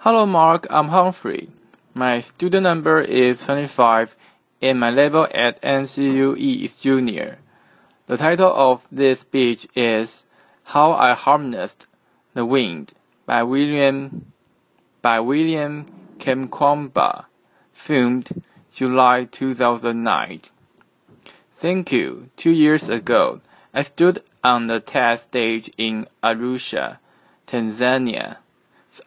Hello Mark, I'm Humphrey. My student number is 25 and my level at NCUE is junior. The title of this speech is How I Harnessed the Wind by William Kamkwamba, filmed July 2009. Thank you. 2 years ago, I stood on the TED stage in Arusha, Tanzania.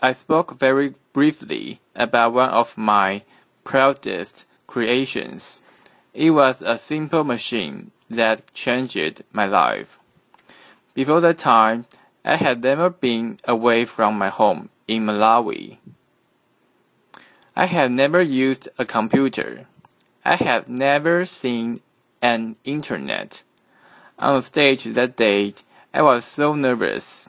I spoke very briefly about one of my proudest creations. It was a simple machine that changed my life. Before that time, I had never been away from my home in Malawi. I had never used a computer. I had never seen an internet. On the stage that day, I was so nervous.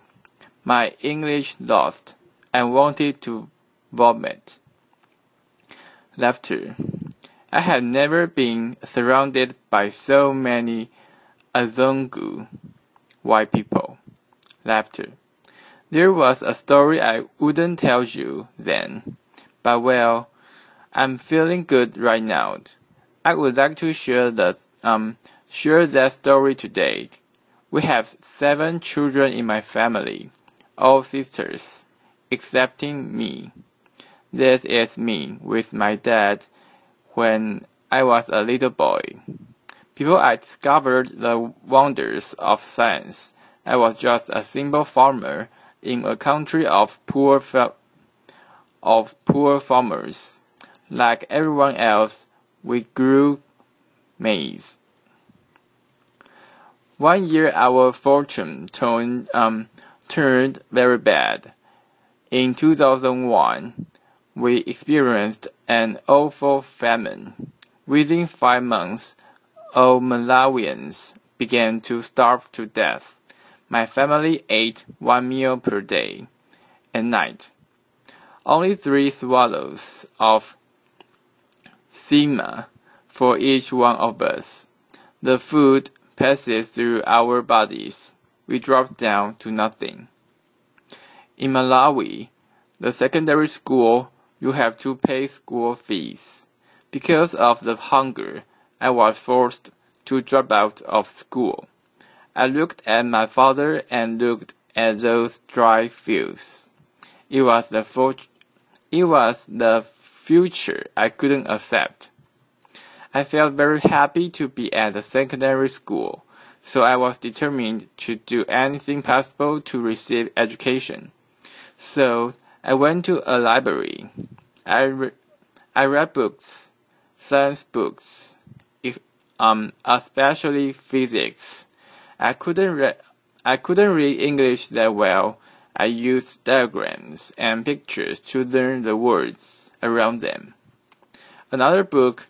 My English lost. I wanted to vomit. Laughter. I had never been surrounded by so many Azungu, white people. Laughter. There was a story I wouldn't tell you then, but well, I'm feeling good right now. I would like to share that story today. We have 7 children in my family, all sisters. Excepting me. This is me with my dad when I was a little boy. Before I discovered the wonders of science, I was just a simple farmer in a country of poor farmers. Like everyone else, we grew maize. One year our fortune turned very bad. In 2001, we experienced an awful famine. Within 5 months, all Malawians began to starve to death. My family ate 1 meal per day and night. Only 3 swallows of sima for each one of us. The food passes through our bodies. We drop down to nothing. In Malawi, the secondary school, you have to pay school fees. Because of the hunger, I was forced to drop out of school. I looked at my father and looked at those dry fields. It was the future I couldn't accept. I felt very happy to be at the secondary school, so I was determined to do anything possible to receive education. So I went to a library. I read books, science books, especially physics. I couldn't read English that well. I used diagrams and pictures to learn the words around them. Another book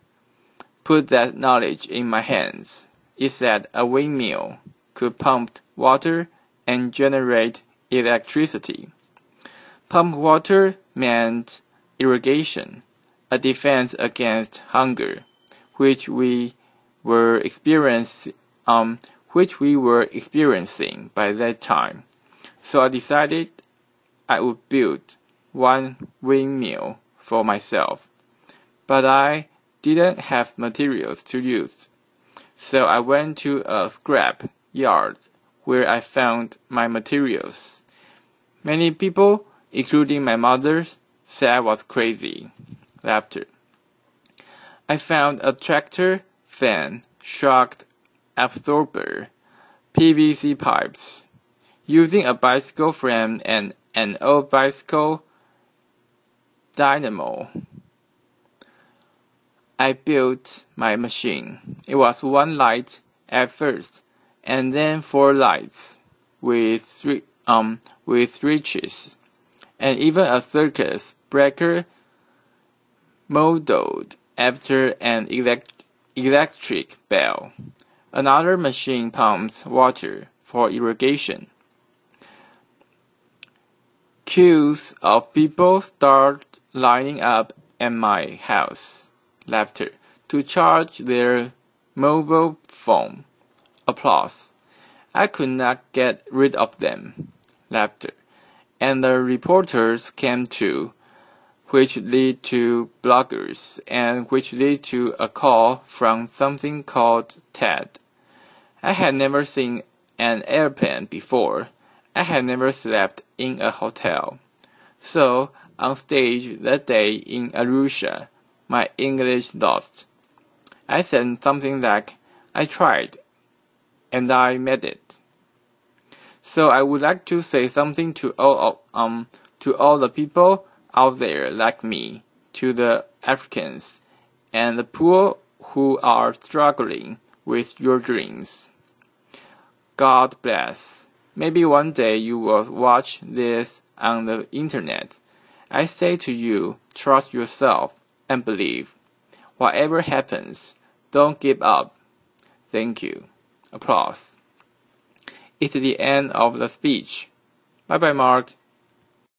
put that knowledge in my hands. It said a windmill could pump water and generate electricity. Pump water meant irrigation, a defense against hunger, which we were experiencing by that time. So I decided I would build 1 windmill for myself. But I didn't have materials to use. So I went to a scrap yard where I found my materials. Many people, including my mother, said I was crazy. Laughter. I found a tractor, fan, shock absorber, PVC pipes. Using a bicycle frame and an old bicycle dynamo, I built my machine. It was 1 light at first, and then 4 lights with switches, and even a circuit breaker modeled after an electric bell. Another machine pumps water for irrigation. Queues of people start lining up at my house. Laughter. To charge their mobile phone. Applause. I could not get rid of them. Laughter. And the reporters came too. which lead to bloggers, and which lead to a call from something called TED. I had never seen an airplane before. I had never slept in a hotel. So, on stage that day in Arusha, my English lost. I said something like, I tried, and I made it. So I would like to say something to all the people out there like me, to the Africans, and the poor who are struggling with your dreams. God bless. Maybe one day you will watch this on the internet. I say to you, trust yourself and believe. Whatever happens, don't give up. Thank you. Applause. It's the end of the speech. Bye bye, Mark.